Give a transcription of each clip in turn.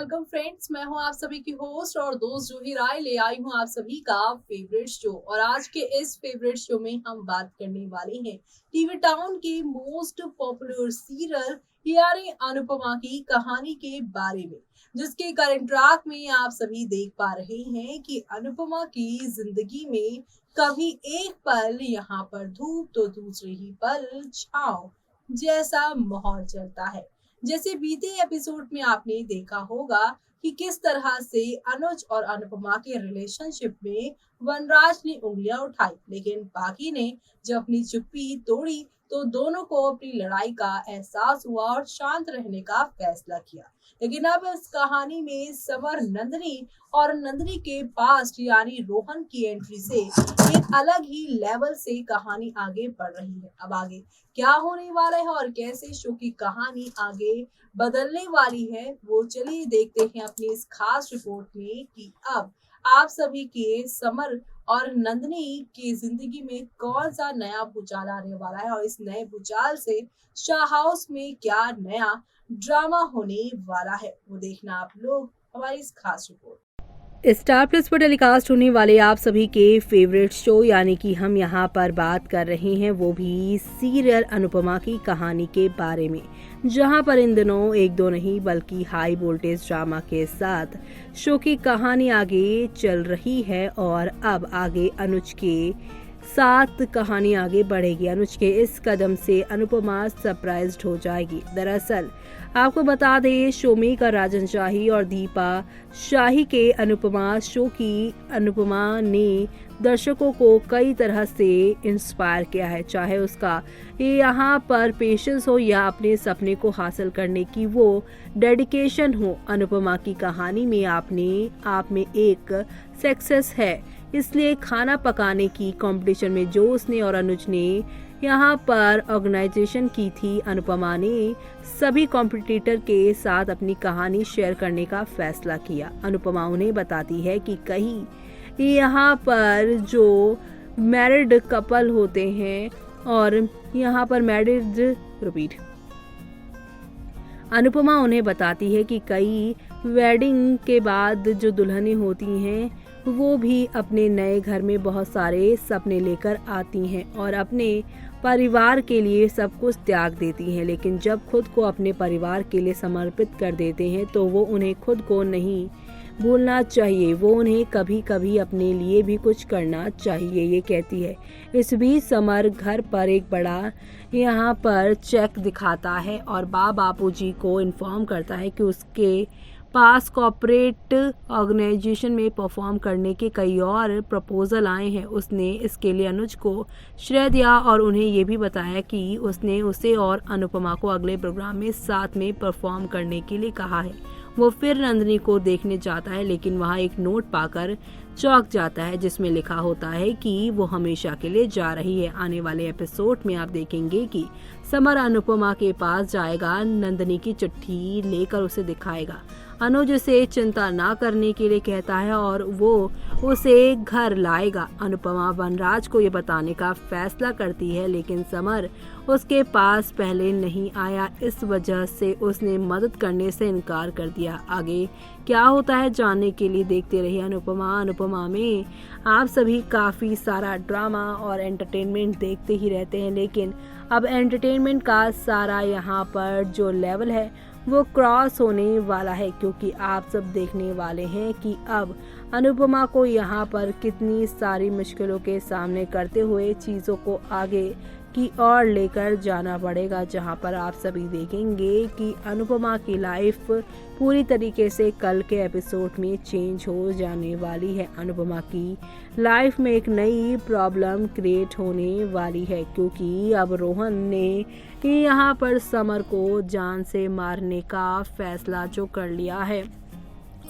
Welcome friends, मैं हूं आप सभी की होस्ट और दोस्त जूही राय। ले आई हूं आप सभी का फेवरेट शो और आज के इस फेवरेट शो में हम बात करने वाले हैं टीवी टाउन के मोस्ट पॉपुलर सीरियल यानी अनुपमा की कहानी के बारे में, जिसके करंट ट्रैक में आप सभी देख पा रहे हैं कि अनुपमा की जिंदगी में कभी एक पल यहाँ पर धूप तो दूसरे ही पल छांव जैसा माहौल चलता है। जैसे बीते एपिसोड में आपने देखा होगा कि किस तरह से अनुज और अनुपमा के रिलेशनशिप में वनराज ने उंगलियां उठाई, लेकिन बाकी ने जब अपनी चुप्पी तोड़ी तो दोनों को अपनी लड़ाई का एहसास हुआ और शांत रहने का फैसला किया। लेकिन अब इस कहानी में समर नंदिनी और नंदिनी के पास्ट यानी रोहन की एंट्री से एक अलग ही लेवल से कहानी आगे बढ़ रही है। अब आगे क्या होने वाला है और कैसे शो की कहानी आगे बदलने वाली है, वो चलिए देखते हैं अपनी इस खास रिपोर्ट में कि अब आप सभी के समर और नंदिनी की जिंदगी में कौन सा नया भूचाल आने वाला है और इस नए भूचाल से शाह हाउस में क्या नया ड्रामा होने वाला है, वो देखना आप लोग हमारी इस खास रिपोर्ट। स्टार प्लस पर टेलीकास्ट होने वाले आप सभी के फेवरेट शो यानी कि हम यहाँ पर बात कर रहे हैं वो भी सीरियल अनुपमा की कहानी के बारे में, जहाँ पर इन दिनों एक दो नहीं बल्कि हाई वोल्टेज ड्रामा के साथ शो की कहानी आगे चल रही है और अब आगे अनुज के साथ कहानी आगे बढ़ेगी। अनुज के इस कदम से अनुपमा सरप्राइज्ड हो जाएगी। दरअसल आपको बता दें, शोमी का राजन शाही और दीपा शाही के अनुपमा शो की अनुपमा ने दर्शकों को कई तरह से इंस्पायर किया है, चाहे उसका यहाँ पर पेशेंस हो या अपने सपने को हासिल करने की वो डेडिकेशन हो। अनुपमा की कहानी में आपने आप में एक सक्सेस है, इसलिए खाना पकाने की कंपटीशन में जो उसने और अनुज ने यहाँ पर ऑर्गेनाइजेशन की थी, अनुपमा ने सभी कॉम्पिटिटर के साथ अपनी कहानी शेयर करने का फैसला किया। अनुपमा उन्हें बताती है कि कहीं यहाँ पर जो मैरिड कपल होते हैं और यहाँ पर अनुपमा उन्हें बताती है कि कई वेडिंग के बाद जो दुल्हनें होती हैं वो भी अपने नए घर में बहुत सारे सपने लेकर आती हैं और अपने परिवार के लिए सब कुछ त्याग देती हैं, लेकिन जब खुद को अपने परिवार के लिए समर्पित कर देते हैं तो वो उन्हें खुद को नहीं भूलना चाहिए, वो उन्हें कभी कभी अपने लिए भी कुछ करना चाहिए, ये कहती है। इस बीच समर घर पर एक बड़ा यहाँ पर चेक दिखाता है और बापूजी को इन्फॉर्म करता है कि उसके पास कॉर्पोरेट ऑर्गेनाइजेशन में परफॉर्म करने के कई और प्रपोजल आए हैं। उसने इसके लिए अनुज को श्रेय दिया और उन्हें ये भी बताया कि उसने उसे और अनुपमा को अगले प्रोग्राम में साथ में परफॉर्म करने के लिए कहा है। वो फिर नंदिनी को देखने जाता है, लेकिन वहाँ एक नोट पाकर चौंक जाता है जिसमें लिखा होता है कि वो हमेशा के लिए जा रही है। आने वाले एपिसोड में आप देखेंगे कि समर अनुपमा के पास जाएगा, नंदिनी की चिट्ठी लेकर उसे दिखाएगा। अनुज उसे चिंता ना करने के लिए कहता है और वो उसे घर लाएगा। अनुपमा वनराज को ये बताने का फैसला करती है, लेकिन समर उसके पास पहले नहीं आया, इस वजह से उसने मदद करने से इनकार कर दिया। आगे क्या होता है जानने के लिए देखते रहिए अनुपमा। अनुपमा में आप सभी काफ़ी सारा ड्रामा और एंटरटेनमेंट देखते ही रहते हैं, लेकिन अब एंटरटेनमेंट का सारा यहाँ पर जो लेवल है वो क्रॉस होने वाला है, क्योंकि आप सब देखने वाले हैं कि अब अनुपमा को यहाँ पर कितनी सारी मुश्किलों के सामने करते हुए चीज़ों को आगे की ओर लेकर जाना पड़ेगा, जहाँ पर आप सभी देखेंगे कि अनुपमा की लाइफ पूरी तरीके से कल के एपिसोड में चेंज हो जाने वाली है। अनुपमा की लाइफ में एक नई प्रॉब्लम क्रिएट होने वाली है, क्योंकि अब रोहन ने यहाँ पर समर को जान से मारने का फैसला जो कर लिया है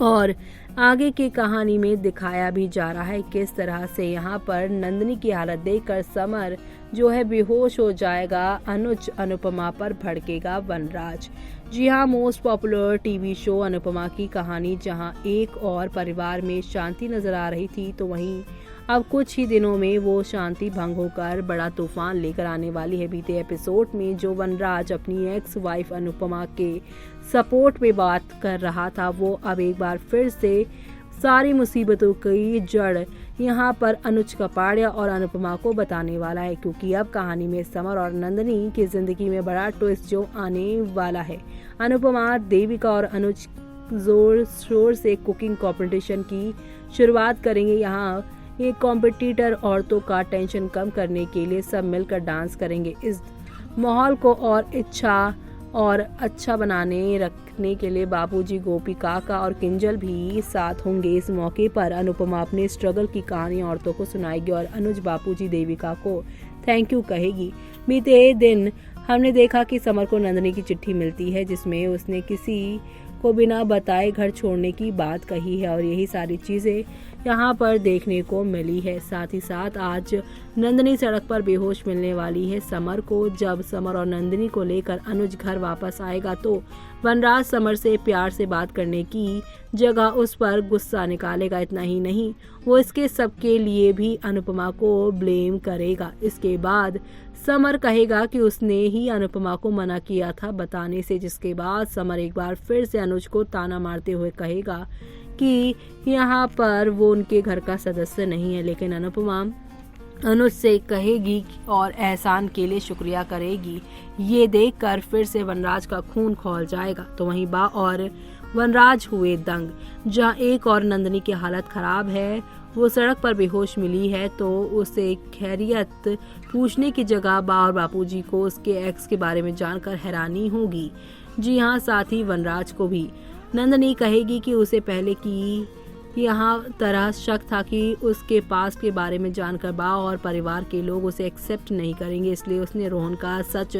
और आगे की कहानी में दिखाया भी जा रहा है किस तरह से यहाँ पर नंदिनी की हालत देखकर समर जो है बेहोश हो जाएगा। अनुज अनुपमा पर भड़केगा वनराज। जी हाँ, most popular TV show Anupama की कहानी, जहाँ एक और परिवार में शांति नजर आ रही थी तो वहीं अब कुछ ही दिनों में वो शांति भंग होकर बड़ा तूफान लेकर आने वाली है। बीते एपिसोड में जो वनराज अपनी एक्स वाइफ अनुपमा के सपोर्ट में बात कर रहा था, वो अब एक बार फिर से सारी मुसीबतों की जड़ यहाँ पर अनुज कपाड़िया और अनुपमा को बताने वाला है, क्योंकि अब कहानी में समर और नंदिनी की जिंदगी में बड़ा ट्विस्ट जो आने वाला है। अनुपमा, देविका और अनुज जोर शोर से कुकिंग कंपटीशन की शुरुआत करेंगे। यहाँ एक कॉम्पिटिटर औरतों का टेंशन कम करने के लिए सब मिलकर डांस करेंगे। इस माहौल को और अच्छा बनाने रखने के लिए बापूजी, गोपी काका और किंजल भी साथ होंगे। इस मौके पर अनुपमा अपने स्ट्रगल की कहानी औरतों को सुनाएगी और अनुज बापूजी, देविका को थैंक यू कहेगी। बीते दिन हमने देखा कि समर को नंदिनी की चिट्ठी मिलती है, जिसमें उसने किसी को बिना बताए घर छोड़ने की बात कही है और यही सारी चीजें यहाँ पर देखने को मिली है। साथ ही साथ आज नंदिनी सड़क पर बेहोश मिलने वाली है समर को। जब समर और नंदिनी को लेकर अनुज घर वापस आएगा तो वनराज समर से प्यार से बात करने की जगह उस पर गुस्सा निकालेगा। इतना ही नहीं, वो इसके सबके लिए भी अनुपमा को ब्लेम करेगा। इसके बाद समर कहेगा कि उसने ही अनुपमा को मना किया था बताने से, जिसके बाद समर एक बार फिर से अनुज को ताना मारते हुए कहेगा कि यहाँ पर वो उनके घर का सदस्य नहीं है। लेकिन अनुपमा अनुज से कहेगी और एहसान के लिए शुक्रिया करेगी। ये देखकर फिर से वनराज का खून खौल जाएगा। तो वहीं बा और वनराज हुए दंग। जहाँ एक और नंदिनी की हालत खराब है, वो सड़क पर बेहोश मिली है, तो उसे खैरियत पूछने की जगह बा और बापूजी को उसके एक्स के बारे में जानकर हैरानी होगी। जी हाँ, साथ ही वनराज को भी। नंदिनी कहेगी कि उसे पहले की यहाँ तरह शक था कि उसके पास के बारे में जानकर बा और परिवार के लोग उसे एक्सेप्ट नहीं करेंगे, इसलिए उसने रोहन का सच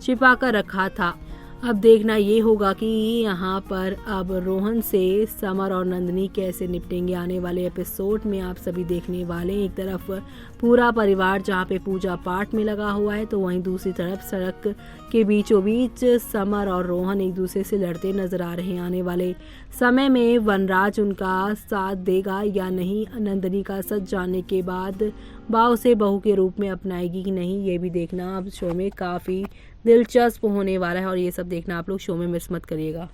छिपा कर रखा था। अब देखना ये होगा कि यहाँ पर अब रोहन से समर और नंदिनी कैसे निपटेंगे। आने वाले एपिसोड में आप सभी देखने वाले हैं। एक तरफ पूरा परिवार जहाँ पे पूजा पाठ में लगा हुआ है, तो वहीं दूसरी तरफ सड़क के बीचों बीच समर और रोहन एक दूसरे से लड़ते नजर आ रहे हैं। आने वाले समय में वनराज उनका साथ देगा या नहीं, नंदिनी का सच जानने के बाद बा उसे बहू के रूप में अपनाएगी कि नहीं, ये भी देखना अब शो में काफ़ी दिलचस्प होने वाला है और ये सब देखना आप लोग शो में मिस मत करिएगा।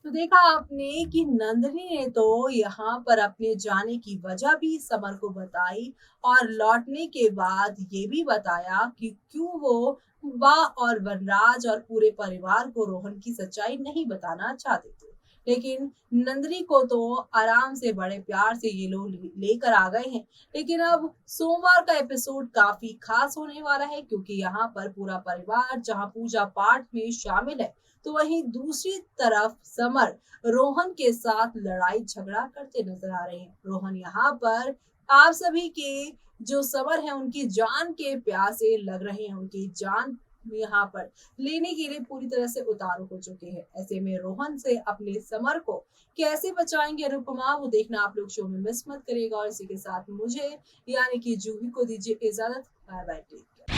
तो देखा आपने कि नंदिनी ने तो यहाँ पर अपने जाने की वजह भी समर को बताई और लौटने के बाद ये भी बताया कि क्यों वो बा और वनराज और पूरे परिवार को रोहन की सच्चाई नहीं बताना चाहते थे। लेकिन नंदिनी को तो आराम से बड़े प्यार से ये लोग लेकर आ गए हैं। लेकिन अब सोमवार का एपिसोड काफी खास होने वाला है, क्योंकि यहाँ पर पूरा परिवार जहाँ पूजा पाठ में शामिल है, तो वहीं दूसरी तरफ समर रोहन के साथ लड़ाई झगड़ा करते नजर आ रहे हैं। रोहन यहाँ पर आप सभी के जो समर है उनकी जान के प्यासे लग रहे हैं, उनकी जान यहाँ पर लेने के लिए पूरी तरह से उतारू हो चुके हैं। ऐसे में रोहन से अपने समर को कैसे बचाएंगे अनुपमा, वो देखना आप लोग शो में मिस मत करिएगा। और इसी के साथ मुझे यानी कि जूही को दीजिए इजाजत। Bye bye, take care.